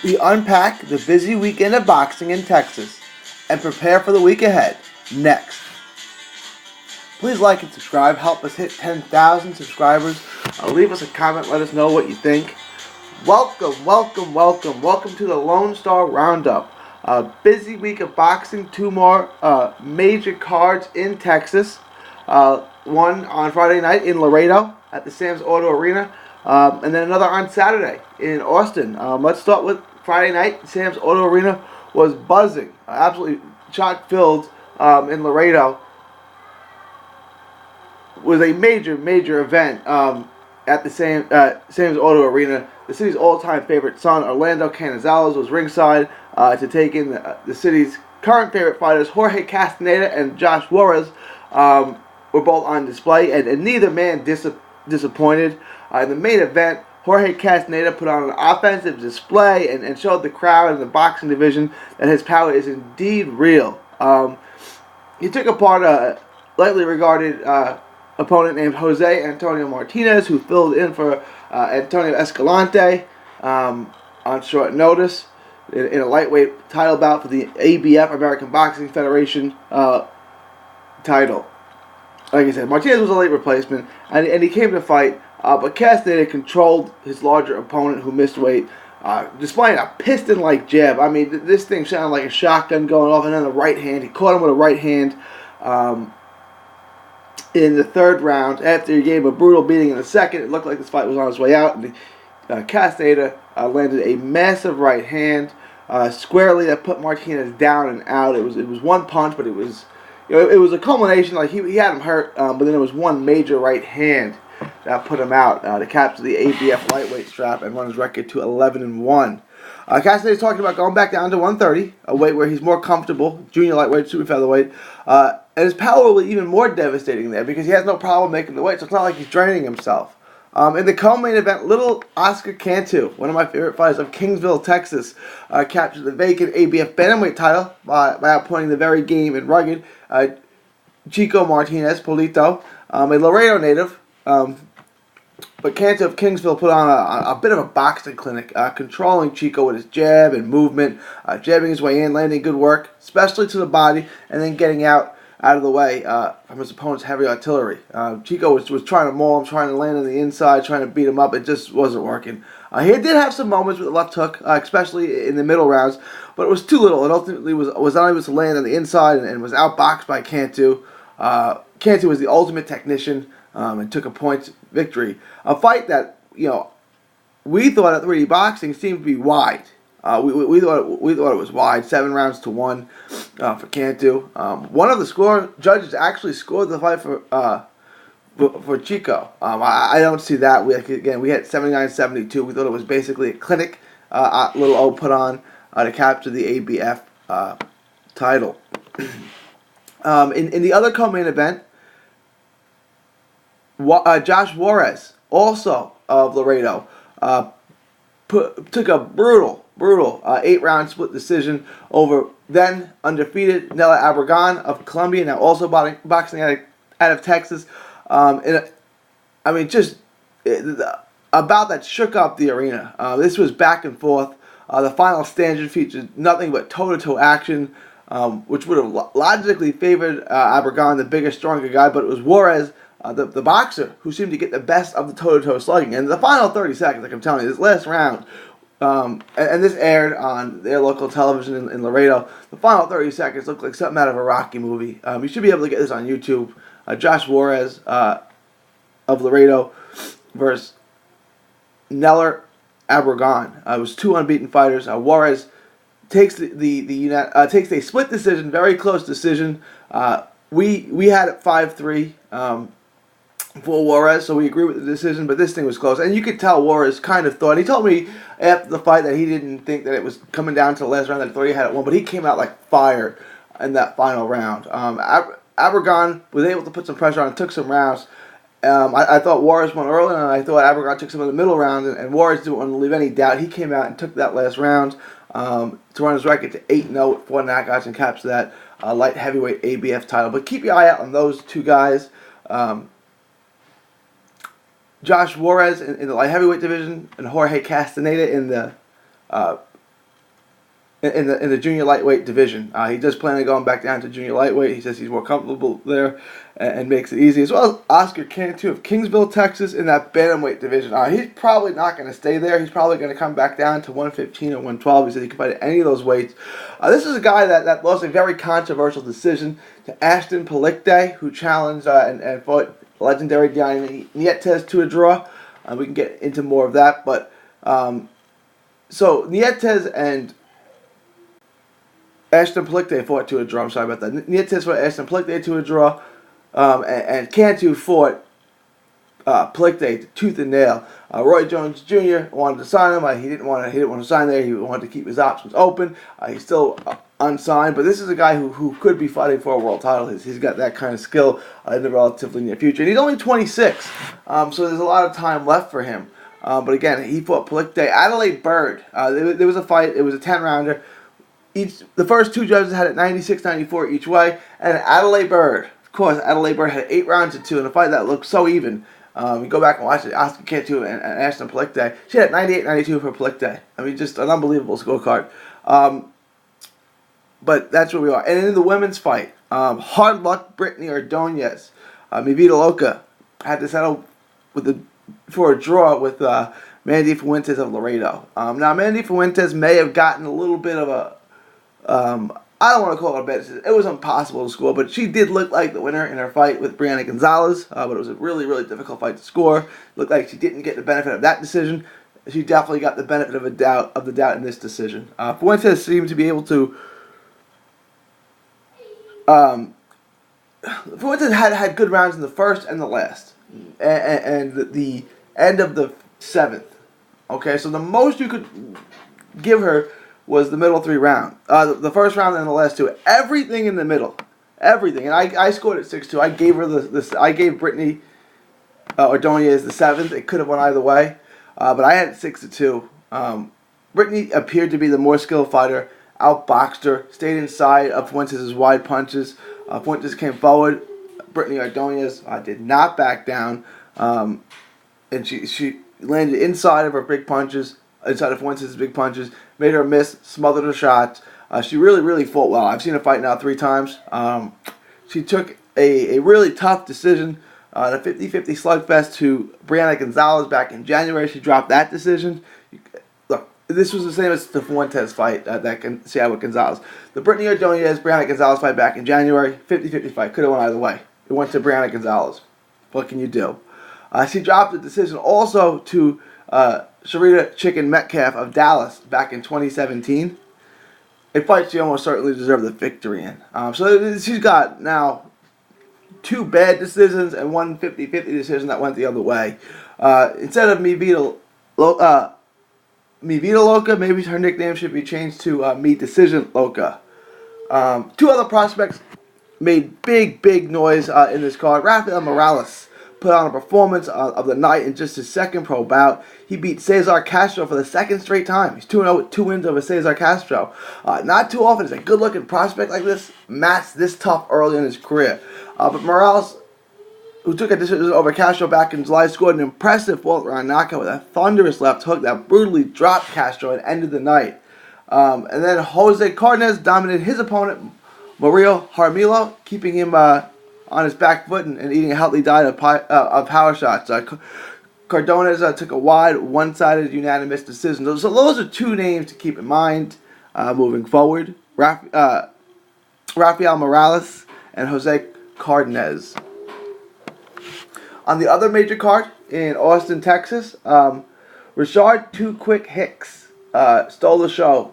We unpack the busy weekend of boxing in Texas and prepare for the week ahead. Next. Please like and subscribe. Help us hit 10,000 subscribers. Leave us a comment. Let us know what you think. Welcome to the Lone Star Roundup. A busy week of boxing. Two more major cards in Texas. One on Friday night in Laredo at the Sam's Auto Arena. And then another on Saturday in Austin. Let's start with Friday night. Sam's Auto Arena was buzzing. Absolutely chock filled in Laredo. Was a major event at the Sam's Auto Arena. The city's all-time favorite son, Orlando Canizales, was ringside to take in the city's current favorite fighters, Jorge Castaneda and Josh Juarez, were both on display, and neither man disappointed. In the main event, Jorge Castaneda put on an offensive display and showed the crowd in the boxing division that his power is indeed real. He took apart a lightly regarded opponent named Jose Antonio Martinez, who filled in for Antonio Escalante on short notice in a lightweight title bout for the ABF, American Boxing Federation title. Like I said, Martinez was a late replacement, and he came to fight, but Castaneda controlled his larger opponent, who missed weight, displaying a piston-like jab. I mean, this thing sounded like a shotgun going off, and then the right hand. He caught him with a right hand in the third round. After he gave him a brutal beating in the second, it looked like this fight was on its way out, and Castaneda landed a massive right hand squarely that put Martinez down and out. It was one punch, but it was a culmination. Like he had him hurt, but then there was one major right hand that put him out to capture the ABF lightweight strap and run his record to 11-1. Castaneda's talking about going back down to 130, a weight where he's more comfortable, junior lightweight, super featherweight, and his power will be even more devastating there because he has no problem making the weight, so it's not like he's draining himself. In the co-main event, little Oscar Cantu, one of my favorite fighters of Kingsville, Texas, captured the vacant ABF bantamweight title by outpointing the very game and rugged Chico Martinez, Polito, a Laredo native. But Cantu of Kingsville put on a bit of a boxing clinic, controlling Chico with his jab and movement, jabbing his way in, landing good work, especially to the body, and then getting out of the way from his opponent's heavy artillery. Chico was trying to maul him, trying to land on the inside, trying to beat him up. It just wasn't working. He did have some moments with the left hook, especially in the middle rounds, but it was too little. It ultimately was unable to land on the inside and was outboxed by Cantu. Cantu was the ultimate technician and took a point victory. A fight that, we thought at 3D Boxing seemed to be wide. We thought it was wide, 7-1 for Cantu. One of the judges actually scored the fight for Chico. I don't see that. We had 79-72. We thought it was basically a clinic little O put on to capture the ABF title. In the other co-main event, Josh Juarez, also of Laredo, took a brutal 8-round split decision over then undefeated Nella Abregan of Colombia, now also boxing out of Texas. Just about that shook up the arena. This was back and forth. The final standard featured nothing but toe-to-toe action, which would have logically favored Abregan, the bigger, stronger guy, but it was Juarez, the boxer, who seemed to get the best of the toe-to-toe slugging. And the final 30 seconds, like I'm telling you, this last round, and this aired on their local television in Laredo, the final 30 seconds looked like something out of a Rocky movie. You should be able to get this on YouTube. Josh Juarez of Laredo versus Neller Abregan. It was two unbeaten fighters. Juarez takes takes a split decision, very close decision. We had it 5-3 for Juarez, so we agree with the decision, but this thing was close. And you could tell Juarez kind of thought, he told me after the fight that he didn't think that it was coming down to the last round, that he thought he had it won, but he came out like fire in that final round. Abregan was able to put some pressure on and took some rounds. I thought Juarez won early, and I thought Abregan took some in the middle round, and Juarez didn't want to leave any doubt. He came out and took that last round to run his record to 8-0 with 4 knockouts and capture that light heavyweight ABF title. But keep your eye out on those two guys. Josh Juarez in the light heavyweight division and Jorge Castaneda in the in the junior lightweight division. He does plan on going back down to junior lightweight. He says he's more comfortable there and makes it easy. As well as Oscar Cantu of Kingsville, Texas, in that bantamweight division. He's probably not going to stay there. He's probably going to come back down to 115 or 112. He said he can fight at any of those weights. This is a guy that lost a very controversial decision to Ashton Palikte, who challenged and fought legendary Diana Nietes to a draw. We can get into more of that, but so Nietes and Ashton Palikte fought to a draw. I'm sorry about that. Nietes fought Ashton Palikte to a draw, and Cantu fought Palikte tooth and nail. Roy Jones Jr. wanted to sign him. He didn't want to sign there. He wanted to keep his options open. He's still unsigned, but this is a guy who could be fighting for a world title. He's got that kind of skill in the relatively near future. And he's only 26, so there's a lot of time left for him. But again, he fought Palikte. Adelaide Bird. There was a fight. It was a 10-rounder. The first two judges had it 96-94 each way, and Adelaide Bird, of course, Adelaide Bird had 8 rounds to 2 in a fight that looked so even. You go back and watch it, Oscar Cantu and Ashton Palikte. She had 98-92 for Palikte. I mean, just an unbelievable scorecard. But that's where we are. And in the women's fight, hard luck Brittany Ordonez. Mi Vida Loca had to settle for a draw with Mandy Fuentes of Laredo. Now, Mandy Fuentes may have gotten a little bit of a I don't want to call it a bad decision. It was impossible to score, but she did look like the winner in her fight with Brianna Gonzalez. But it was a really, really difficult fight to score. Looked like she didn't get the benefit of that decision. She definitely got the benefit of the doubt in this decision. Fuentes seemed to be able to. Fuentes had good rounds in the first and the last, and the end of the 7th. Okay, so the most you could give her was the middle 3 round. The first round and the last 2. Everything in the middle. Everything. And I scored at 6-2. I gave her I gave Brittany Ordonez the 7th. It could have went either way. But I had 6-2. Brittany appeared to be the more skilled fighter. Outboxed her. Stayed inside of Fuentes' wide punches. Fuentes came forward. Brittany Ordonez did not back down. And she landed inside of her big punches. Inside of Fuentes' big punches, made her miss, smothered her shots. She really, really fought well. I've seen her fight now 3 times. She took a really tough decision, the 50-50 slugfest to Brianna Gonzalez back in January. She dropped that decision. Look, this was the same as the Fuentes fight that she had with Gonzalez. The Brittany Ordonez, Brianna Gonzalez fight back in January, 50-50 fight. Could have went either way. It went to Brianna Gonzalez. What can you do? She dropped the decision also to Sharita Chicken Metcalf of Dallas back in 2017. A fight she almost certainly deserved the victory in. So she's got now 2 bad decisions and 1 50-50 decision that went the other way. Instead of Mi Vida Loca, maybe her nickname should be changed to Mi Decision Loca. 2 other prospects made big noise in this card. Rafael Morales put on a performance of the night in just his 2nd pro bout. He beat Cesar Castro for the 2nd straight time. He's 2-0 with 2 wins over Cesar Castro. Not too often is a good-looking prospect like this matched this tough early in his career. But Morales, who took a decision over Castro back in July, scored an impressive 4th-round knockout with a thunderous left hook that brutally dropped Castro and ended the night. And then Jose Cardenas dominated his opponent, Mario Jaramillo, keeping him on his back foot and eating a healthy diet of power shots. Cardones took a wide, one-sided, unanimous decision. So those are 2 names to keep in mind moving forward. Rafael Morales and Jose Cardenas. On the other major card in Austin, Texas, Rashard Too Quick Hicks stole the show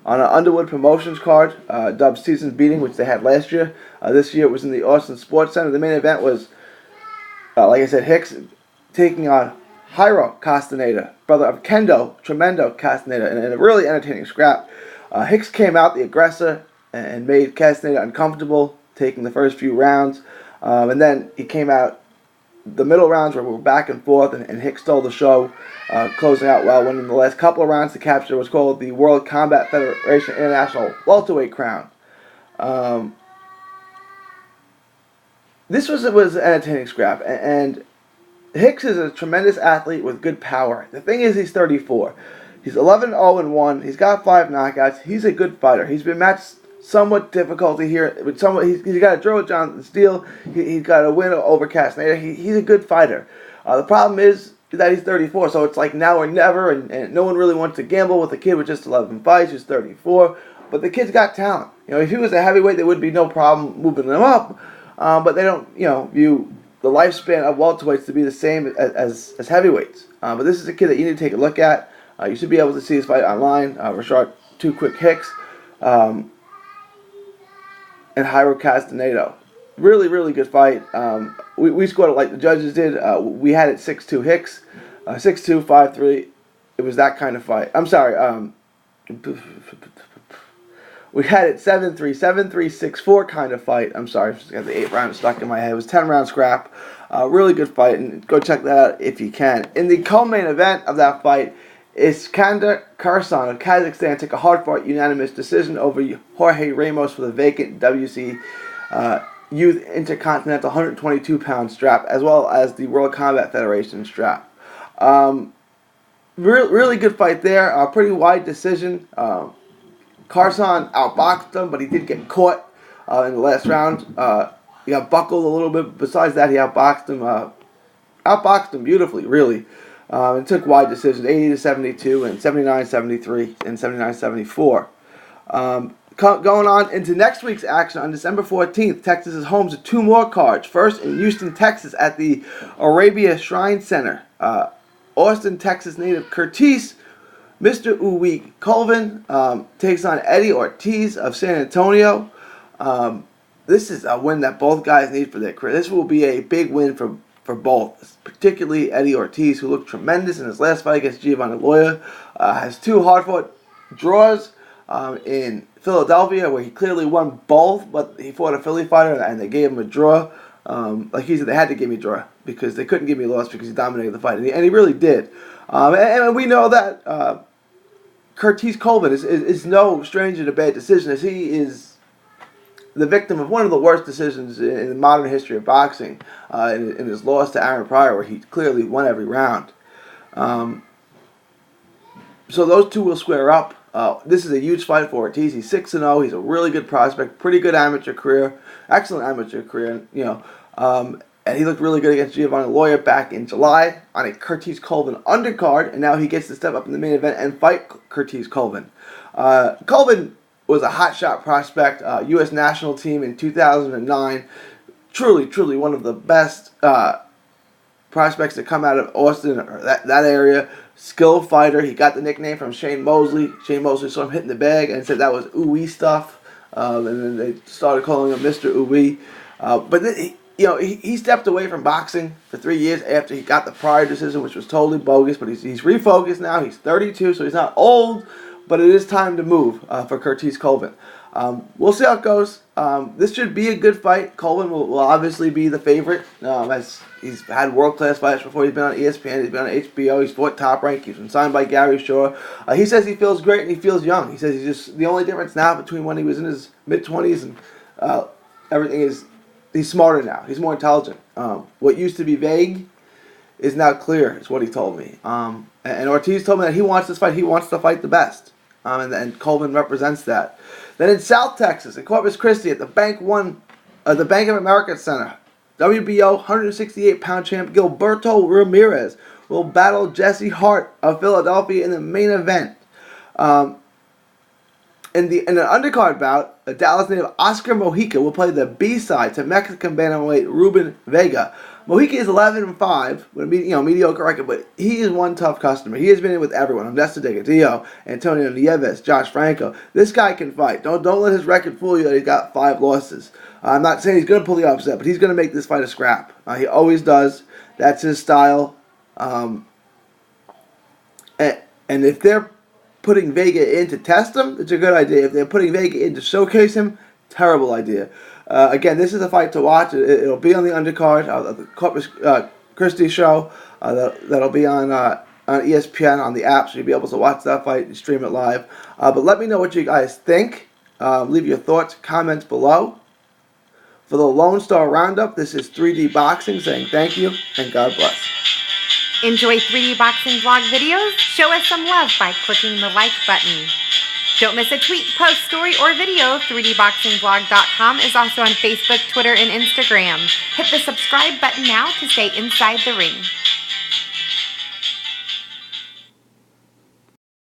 on an Underwood Promotions card, dubbed Season's Beating, which they had last year. This year it was in the Austin Sports Center. The main event was, like I said, Hicks taking on Jairo Castaneda, brother of Kendo Tremendo Castaneda, in a really entertaining scrap. Hicks came out the aggressor and made Castaneda uncomfortable, taking the first few rounds. And then he came out the middle rounds where we were back and forth, and Hicks stole the show, closing out well, winning the last couple of rounds to capture what's called the World Combat Federation International Welterweight crown. This was an entertaining scrap, and Hicks is a tremendous athlete with good power. The thing is, he's 34. He's 11-0-1. He's got 5 knockouts. He's a good fighter. He's been matched somewhat difficulty here. With he's got a draw with Jonathan Steele. He's got a win over Castaneda. He's a good fighter. The problem is that he's 34, so it's like now or never, and no one really wants to gamble with a kid with just 11 fights who's 34. But the kid's got talent. If he was a heavyweight, there would be no problem moving him up. But they don't, view the lifespan of welterweights to be the same as heavyweights. But this is a kid that you need to take a look at. You should be able to see his fight online. Rashard, 2 quick hicks. And Jairo Castaneda. Really, really good fight. We scored it like the judges did. We had it 6-2 hicks. 6-2, 5-3. It was that kind of fight. I'm sorry. We had it 7-3, 7-3, 6-4 kind of fight. I'm sorry, I just got the 8 rounds stuck in my head. It was 10-round scrap. Really good fight, and go check that out if you can. In the co-main event of that fight, Iskander Karsan of Kazakhstan took a hard-fought unanimous decision over Jorge Ramos for the vacant WC Youth Intercontinental 122-pound strap, as well as the World Combat Federation strap. Really good fight there. Pretty wide decision. Carson outboxed him, but he did get caught in the last round. He got buckled a little bit. Besides that, he outboxed him beautifully, really. And took wide decisions, 80-72 and 79-73 and 79-74. Going on into next week's action on December 14th, Texas is home to 2 more cards. First in Houston, Texas at the Arabia Shrine Center. Austin, Texas native Curtis Mr. Uwe Colvin takes on Eddie Ortiz of San Antonio. This is a win that both guys need for their career. This will be a big win for both, particularly Eddie Ortiz, who looked tremendous in his last fight against Giovanni Loya. Has 2 hard-fought draws in Philadelphia, where he clearly won both, but he fought a Philly fighter, and they gave him a draw. Like he said, they had to give me a draw because they couldn't give me a loss because he dominated the fight, and he really did. And we know that Curtis Colvin is no stranger to bad decisions, as he is the victim of one of the worst decisions in the modern history of boxing in his loss to Aaron Pryor, where he clearly won every round. So those 2 will square up. This is a huge fight for Ortiz. He's 6-0. He's a really good prospect, pretty good amateur career, excellent amateur career. And he looked really good against Giovanni Loya back in July on a Curtis Colvin undercard, and now he gets to step up in the main event and fight Curtis Colvin. Colvin was a hotshot prospect, U.S. national team in 2009. Truly one of the best prospects to come out of Austin or that area. Skilled fighter. He got the nickname from Shane Mosley. Shane Mosley saw him hitting the bag and said that was ooey stuff. And then they started calling him Mr. Ooey. But then he stepped away from boxing for 3 years after he got the Pryor decision, which was totally bogus. But he's refocused now. He's 32, so he's not old. But it is time to move for Curtis Colvin. We'll see how it goes. This should be a good fight. Colvin will obviously be the favorite, as he's had world-class fights before. He's been on ESPN, he's been on HBO, he's fought Top Rank, he's been signed by Gary Shaw. He says he feels great and he feels young. He says he's just, the only difference now between when he was in his mid-20s and everything is he's smarter now. He's more intelligent. What used to be vague is now clear, is what he told me. And Ortiz told me that he wants this fight. He wants to fight the best. And Colvin represents that. Then in South Texas, in Corpus Christi, at the Bank of America Center, WBO 168-pound champ Gilberto Ramirez will battle Jesse Hart of Philadelphia in the main event. In an undercard bout, the Dallas native Oscar Mojica will play the B-side to Mexican bantamweight Ruben Vega. Mojica is 11-5 with a mediocre record, but he is one tough customer. He has been in with everyone. Ernesto Delgadillo, Antonio Nieves, Josh Franco. This guy can fight. Don't let his record fool you that he's got 5 losses. I'm not saying he's going to pull the upset, but he's going to make this fight a scrap. He always does. That's his style. And if they're putting Vega in to test him, it's a good idea. If they're putting Vega in to showcase him, terrible idea. Again, this is a fight to watch. It'll be on the undercard of the Corpus Christi show. That'll be on ESPN on the app, so you'll be able to watch that fight and stream it live. But let me know what you guys think. Leave your thoughts, comments below. For the Lone Star Roundup, this is 3D Boxing saying thank you and God bless. Enjoy 3D Boxing Vlog videos? Show us some love by clicking the like button. Don't miss a tweet, post, story, or video. 3dboxingvlog.com is also on Facebook, Twitter, and Instagram. Hit the subscribe button now to stay inside the ring.